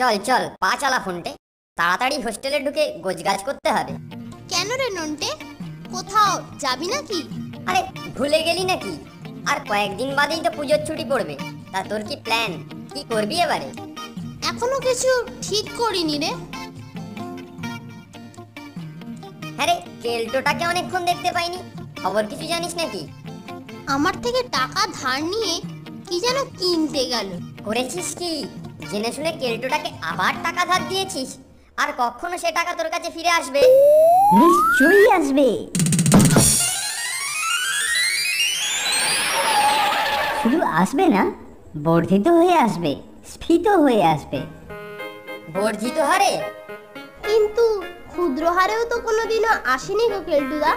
চল চল পা চালা ফোনটে, তাড়াতাড়ি হোস্টেলে ঢুকে গোছগাছ করতে হবে। কেন রে নন্টে, কোথাও যাবি নাকি? আরে ভুলে গেলি নাকি? আর কয়েকদিন বাদেই তো পুজোর ছুটি পড়বে। তা তোর কি প্ল্যান, কি করবি এবারে? এখনো কিছু ঠিক করিনি রে। হ্যাঁ রে, কেলটোটাকে অনেকক্ষণ দেখতে পাইনি, খবর কিছু জানিস নাকি? আমার থেকে টাকা ধার নিয়ে কি যেন কিনতে গেল। করেছিস কি? জেনে শুনে কেলটোটাকে আবার টাকা ধার দিয়েছিস? আর কখনো সে টাকা তোর কাছে ফিরে আসবে? নিশ্চয়ই আসবে। শুধু আসবে না, বর্ধিত হয়ে আসবে, স্ফীত হয়ে আসবে। বর্ধিত হারে? কিন্তু ক্ষুদ্র হারেও তো কোনোদিনও আসেনি গো কেলটুদা।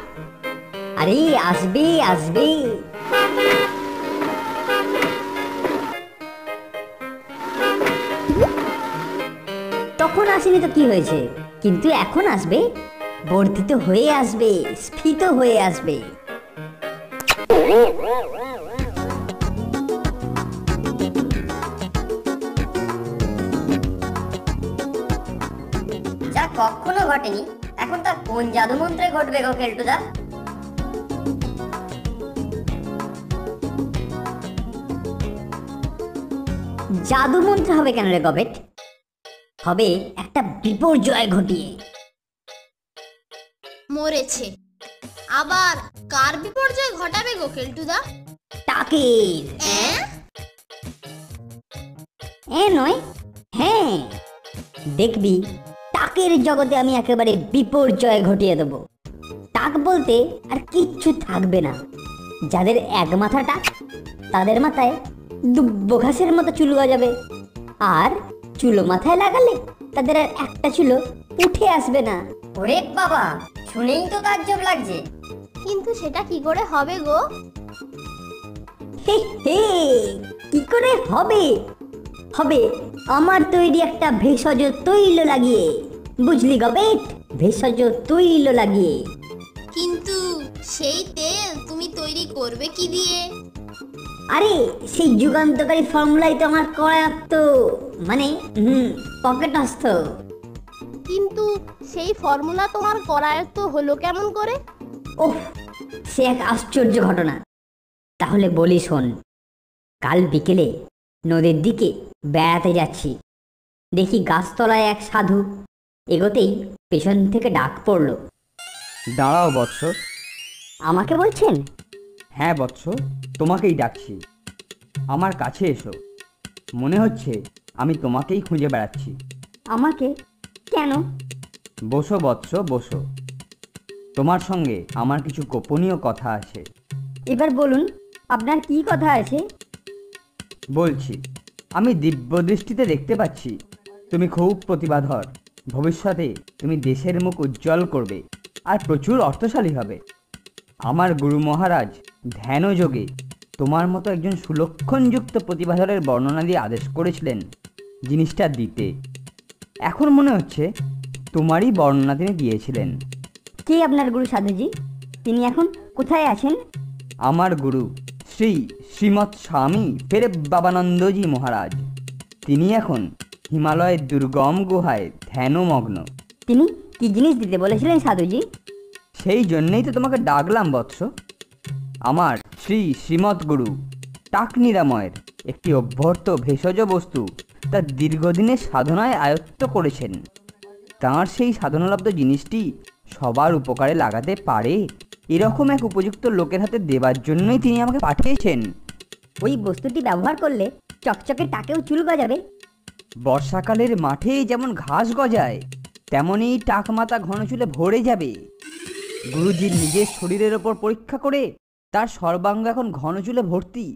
আরে আসবে আসবে। তখন আসেনি তো কি হয়েছে, কিন্তু এখন আসবে, বর্ধিত হয়ে আসবে, স্ফীত হয়ে আসবে। যা কখনো ঘটেনি, এখন তা কোন জাদু মন্ত্রে ঘটবে গো কেলটুদা? জাদু মন্ত্র হবে কেন রে গবেট? হবে একটা বিপর্যয় ঘটিয়ে। মরেছে। আবার কার বিপর্যয় ঘটাবে গো কেলটুদা? টাকের। অ্যাঁ? নয়, হ্যাঁ, দেখবি টাকের জগতে আমি একেবারে বিপর্যয় ঘটিয়ে দেবো। টাক বলতে আর কিচ্ছু থাকবে না। যাদের এক মাথা টাক, তাদের মাথায় দুব্ব ঘাসের মতো চুল গজাবে। আর চুলো মাথায় লাগালে তাদের আর একটা চুলো উঠে আসবে না। ওরে বাবা, শুনেই তো তাজ্জব লাগছে। কিন্তু সেটা কি করে হবে গো? হে হে, কি করে হবে? হবে আমার তৈরি একটা ভেষজ তৈল লাগিয়ে। বুঝলি গবেট, ভেষজ তৈল লাগিয়ে। কিন্তু সেই তেল তুমি তৈরি করবে কি দিয়ে? আরে সেই যুগান্তকারী ফর্মুলাই তো আমার করায়ত্ত, মানে পকেটস্থ। কিন্তু সেই ফর্মুলা তোমার করায়ত্ত হলো কেমন করে? ওহ, সে এক আশ্চর্য ঘটনা। তাহলে বলি শোন। কাল বিকেলে নদীর দিকে বেড়াতে যাচ্ছি, দেখি গাছতলায় এক সাধু। এগোতেই পেছন থেকে ডাক পড়ল। দাঁড়াও বৎস। আমাকে বলছেন? হ্যাঁ বৎস, তোমাকেই ডাকছি। আমার কাছে এসো। মনে হচ্ছে আমি তোমাকেই খুঁজে বেড়াচ্ছি। আমাকে কেন? বসো বৎস, বসো। তোমার সঙ্গে আমার কিছু গোপনীয় কথা আছে। এবার বলুন, আপনার কি কথা আছে? বলছি, আমি দিব্য দৃষ্টিতে দেখতে পাচ্ছি তুমি খুব প্রতিভাধর। ভবিষ্যতে তুমি দেশের মুখ উজ্জ্বল করবে আর প্রচুর অর্থশালী হবে। আমার গুরু মহারাজ ধ্যানযোগে তোমার মতো একজন সুলক্ষণযুক্ত প্রতিভাধরের বর্ণনা দিয়ে আদেশ করেছিলেন জিনিসটা দিতে। এখন মনে হচ্ছে তোমারই বর্ণনা তিনি দিয়েছিলেন। কে আপনার গুরু সাধুজি? তিনি এখন কোথায় আছেন? আমার গুরু শ্রী শ্রীমৎ স্বামী ফের বাবানন্দজি মহারাজ। তিনি এখন হিমালয়ের দুর্গম গুহায় ধ্যানমগ্ন। তিনি কি জিনিস দিতে বলেছিলেন সাধুজি? সেই জন্যেই তো তোমাকে ডাকলাম বৎস। আমার শ্রী শ্রীমৎ গুরু টাক নিরাময়ের একটি অভ্যর্থ ভেষজ বস্তু তার দীর্ঘদিনের সাধনায় আয়ত্ত করেছেন। তাঁর সেই সাধনালব্ধ জিনিসটি সবার উপকারে লাগাতে পারে এরকম এক উপযুক্ত লোকের হাতে দেবার জন্যই তিনি আমাকে পাঠিয়েছেন। ওই বস্তুটি ব্যবহার করলে চকচকে টাকেও চুল গজাবে। বর্ষাকালের মাঠে যেমন ঘাস গজায়, তেমনই টাক মাথা ঘন চুলে ভরে যাবে। গুরুজির নিজের শরীরের ওপর পরীক্ষা করে তার সর্বাঙ্গ এখন ঘন চুলে ভর্তি।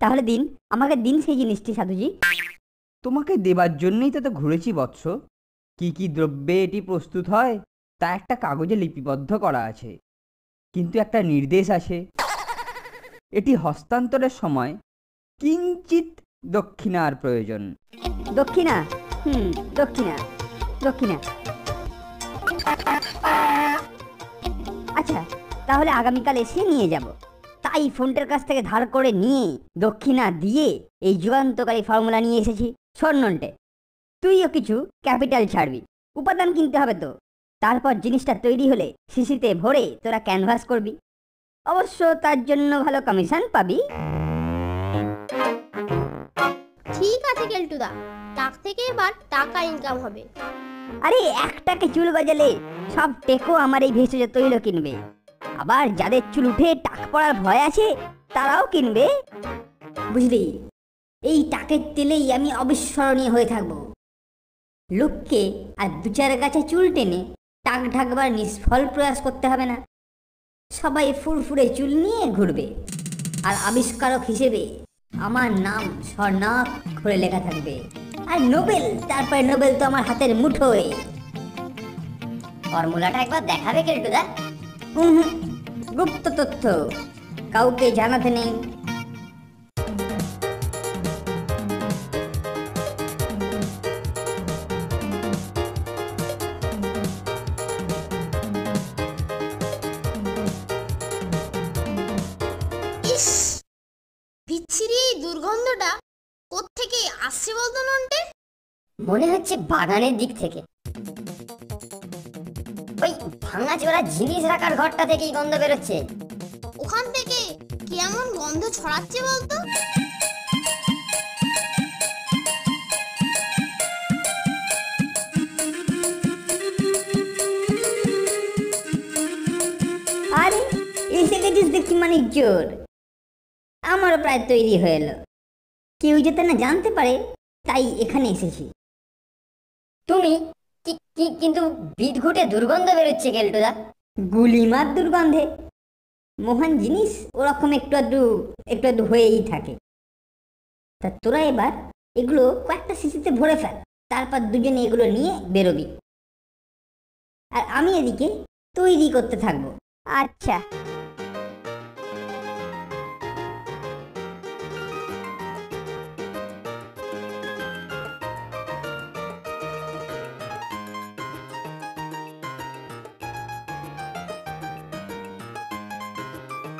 তাহলে দিন, আমাকে দিন সেই জিনিসটি সাধুজি। তোমাকে দেবার জন্যই তো ঘুরেছি বৎস। কি কি দ্রব্যে এটি প্রস্তুত হয় তা একটা কাগজে লিপিবদ্ধ করা আছে, কিন্তু একটা নির্দেশ আছে। এটি হস্তান্তরের সময় কিঞ্চিত দক্ষিণার প্রয়োজন। দক্ষিণা? দক্ষিণা দক্ষিণা। আচ্ছা, তাহলে আগামীকাল এসে নিয়ে যাব। তাই ফোনটার কাছ থেকে ধার করে নিয়ে দক্ষিণা দিয়ে এই যুগান্তকারী ফর্মুলা নিয়ে এসেছি। শোন নন্টে, তুইও কিছু ক্যাপিটাল ছাড়বি, উপাদান কিনতে হবে তো। তারপর জিনিসটা তৈরি হলে শিশিতে ভরে তোরা ক্যানভাস করবি। অবশ্য তার জন্য ভালো কমিশন পাবি। ঠিক আছে কেলটুদা, টাক থেকে এবার টাকা ইনকাম হবে। আরে একটাকে চুল গজালে সব টেকো আমার এই ভেষজ তৈল কিনবে। আবার যাদের চুল উঠে টাক পড়ার ভয় আছে তারাও কিনবে। বুঝলি, এই টাকের তেলেই আমি অবিস্মরণীয় হয়ে থাকবো। লোককে আর দু চার গাছে চুল টেনে টাক ঢাকবার নিষ্ফল প্রয়াস করতে হবে না। সবাই ফুরফুরে চুল নিয়ে ঘুরবে, আর আবিষ্কারক হিসেবে আমার নাম স্বর্ণাক্ষরে লেখা থাকবে। আর নোবেল, তারপরে নোবেল তো আমার হাতের মুঠোয়। ফর্মুলাটা একবার দেখাবে কেলটুদা? গুপ্ত তথ্য, কাউকে জানাতে নেই। ইস, বিচ্ছিরি দুর্গন্ধটা কোত্থেকে আসছে বলতো নন্টে? মনে হচ্ছে বাগানের দিক থেকে। ওই ভাঙাচোরা জিনিস রাখার ঘরটা থেকেই গন্ধ বেরোচ্ছে। ওখান থেকে কেমন গন্ধ ছড়াচ্ছে বলতো? আরে এসে গেছিস দেখছি মানিক জোর। আমারও প্রায় তৈরি হয়ে এলো, কেউ যাতে না জানতে পারে তাই এখানে এসেছি। তুমি কিন্তু বিদঘুটে দুর্গন্ধ বেরোচ্ছে কেলটুদা। গুলিমার দুর্গন্ধে মহান জিনিস ওরকম একটু আধটু হয়েই থাকে। তা তোরা এবার এগুলো কয়েকটা শিশিতে ভরে ফেল, তারপর দুজনে এগুলো নিয়ে বেরোবি, আর আমি এদিকে তৈরি করতে থাকবো। আচ্ছা।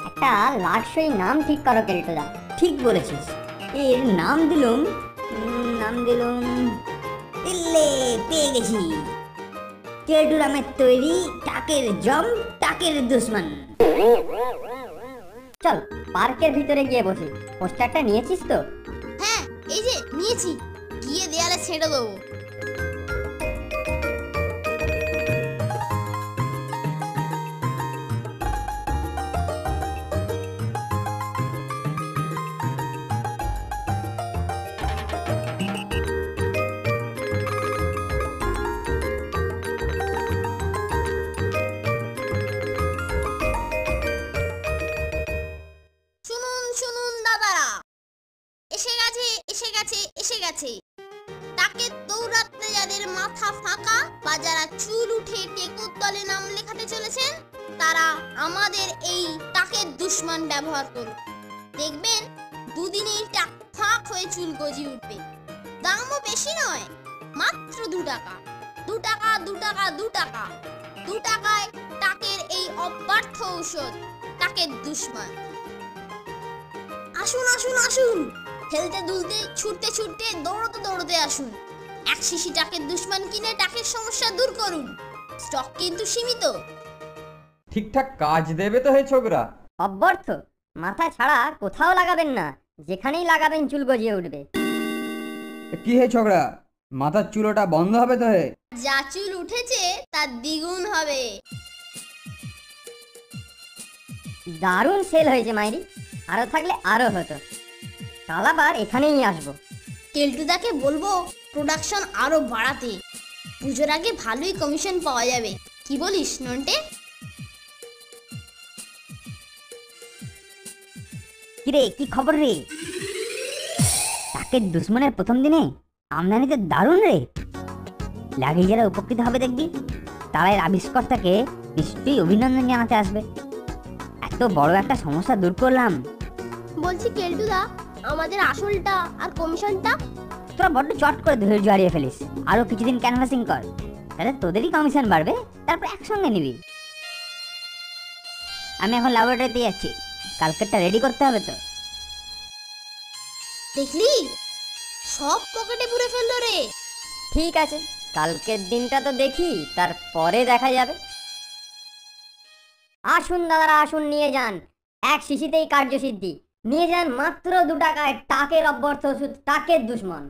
একটা লাটসই নাম ঠিক করো কেলটুদা। ঠিক বলেছিস, এর নাম দিলুম ইল্লে, পেয়ে গেছি। কেলটুরামের তৈরি টাকের জম, টাকের দুশ্মন। চল পার্কের ভিতরে গিয়ে বসি। পোস্টারটা নিয়েছিস তো? হ্যাঁ, এই যে নিয়েছি, গিয়ে দেয়ালে ছেড়ে দেবো। শুনুন শুনুন দাদারা, এসে গেছে এসে গেছে এসে গেছে। তাকে দৌড়াতে যাদের মাথা ফাঁকা বা যারা চুল উঠে টেকুর তলে নাম লেখাতে চলেছেন, তারা আমাদের এই টাকের দুশ্মন ব্যবহার করুন। দেখবেন দুদিনেই টাক ফাঁক হয়ে চুল গজিয়ে উঠবে। দামও বেশি নয়, মাত্র 2 টাকা। 2 টাকা 2 টাকা 2 টাকা 2 টাকায় টাকের এই অব্যর্থ ঔষধ, টাকের দুশ্মন। আসুন আসুন আসুন, খেলতে দুলতে ছুটতে ছুটতে দৌড়তে দৌড়তে আসুন। 1 শিশি টাকের দুশ্মন কিনে টাকের সমস্যা দূর করুন। স্টক কিন্তু সীমিত। ঠিকঠাক কাজ দেবে তো হে ছোকরা? অব্যর্থ মাথা ছাড়া কোথাও লাগাবেন না, যেখানেই লাগাবেন চুল গজিয়ে উঠবে। কি হে ছোকরা, মাথার চুলোটা বন্ধ হবে তো হে? যা চুল উঠেছে তার দ্বিগুণ হবে। দারুণ সেল হয়েছে মাইরি, আরো থাকলে আরো হতো। কাল আবার এখানেই আসবো। কেলটুদাকে বলবো প্রোডাকশন আরো বাড়াতে। পুজোর আগে ভালোই কমিশন পাওয়া যাবে, কি বলিস নন্টে? কিরে, কি খবর রে? টাকের দুশ্মনের প্রথম দিনে আমদানিতে দারুণ রে। লাগিয়ে যারা উপকৃত হবে দেখবি, তারা এর আবিষ্কর্তাকে নিশ্চয়ই অভিনন্দন জানাতে আসবে। এত বড় একটা সমস্যা দূর করলাম। বলছি কেলটুদা, আমাদের আসলটা আর কমিশনটা? তোরা বড্ড চট করে ধৈর্য হারিয়ে ফেলিস। আরো কিছুদিন ক্যানভাসিং কর, তাহলে তোদেরই কমিশন বাড়বে, তারপর একসঙ্গে নিবি। আমি এখন ল্যাবরেটরিতে যাচ্ছি, কালকেরটা রেডি করতে হবে তো। দেখলি, সব পকেটে পুরে ফেললো রে। ঠিক আছে, কালকের দিনটা তো দেখি, তারপরে দেখা যাবে। আসুন দাদারা, আসুন, নিয়ে যান, এক শিশিতেই কার্যসিদ্ধি। নিয়ে যান মাত্র 2 টাকায় টাকের অব্যর্থ ওষুধ, টাকের দুশ্মন।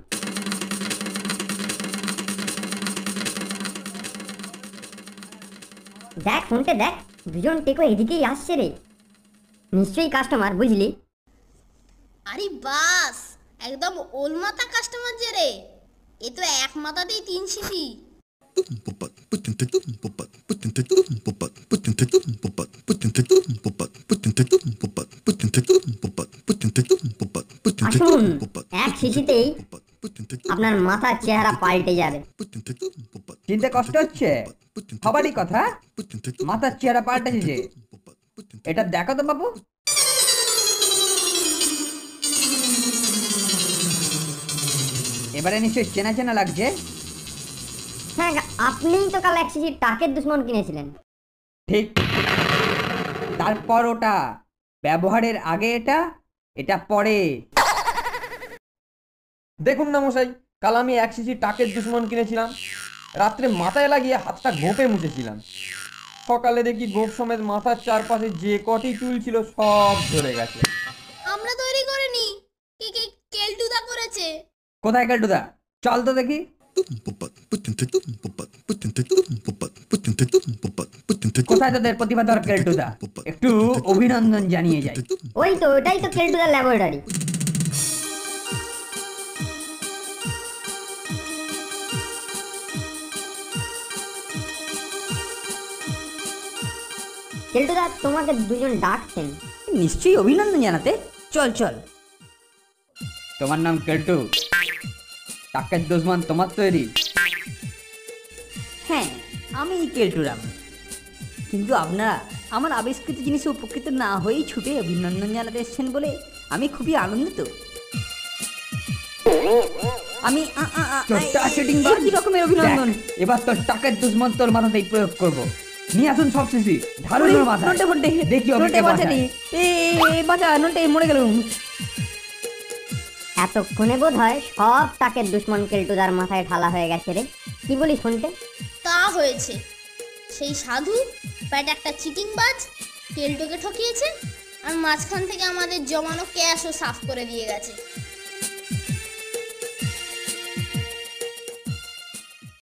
দেখ ফোনটে দেখ, দুজন টেকো এদিকেই আসছে রে, নিশ্চয়ই কাস্টমার, বুঝলি? আরে বাস, একদম ওলমাতা কাস্টমার যে রে, এ তো এক মাথাতেই 3 সিটি। আসুন, এক শিশিতেই আপনার মাথার চেহারা পাল্টে যাবে। চিনতে কষ্ট হচ্ছে? হবারই কথা, মাথার চেহারা পাল্টেছে যে। এটা দেখো তো বাবু। এবারে নিশ্চয়ই চেনা চেনা লাগছে। হ্যাঁ, আপনিই তো কাল এক শিশির টাকের দুশ্মন কিনেছিলেন। ঠিক, তারপর ওটা ব্যবহারের আগে এটা, এটা পরে। দেখুন না মশাই, কাল আমি 1 শিশি টাকের দুশ্মন কিনেছিলাম, রাত্রে মাথায় লাগিয়ে হাতটা ঘোপে মুছেছিলাম। সকালে দেখি গোপ সমেত মাথার চারপাশে যে কটি চুল ছিল সব ঝরে গেছে। আমরা তৈরি করিনি, কেলটুদা করেছে। কোথায় কেলটুদা? চল তো দেখি। কোথায় তোদের প্রতিভাধর কেলটুদা? একটু অভিনন্দন জানিয়ে যাই। ওই তো, ওটাই তো কেলটুদার ল্যাবরেটরি। কেলটুদা, তোমাকে দুজন ডাকছেন। নিশ্চয়ই অভিনন্দন জানাতে। চল চল। তোমার নাম কেলটু, টাকের দুশ্মন তোমার তৈরি? হ্যাঁ, আমি কেলটুরাম। কিন্তু আপনারা আমার আবিষ্কৃত জিনিসে উপকৃত না হয়েই ছুটে অভিনন্দন জানাতে এসেছেন বলে আমি খুবই আনন্দিত। আমি কি রকমের অভিনন্দন? দেখ, এবার তোর টাকের দুশ্মন তোর মাথাতেই প্রয়োগ করব। নিয়ে আসুন সব শিশি, ঢালুন ওর মাথায়। দেখি ওকে কে বাঁচায়। বাঁচা, নন্টে মরে গেলুম। এতক্ষণে বোধ হয় সব টাকের দুশ্মন কেলটুদার মাথায় ঢালা হয়ে গেছে রে। কি বলিস ফোনটে? তা হয়েছে, সেই সাধু ব্যাট একটা চিটিংবাজ কেলটুকে ঠকিয়েছে, আর মাঝখান থেকে আমাদের জমানো ক্যাশও সাফ করে দিয়ে গেছে।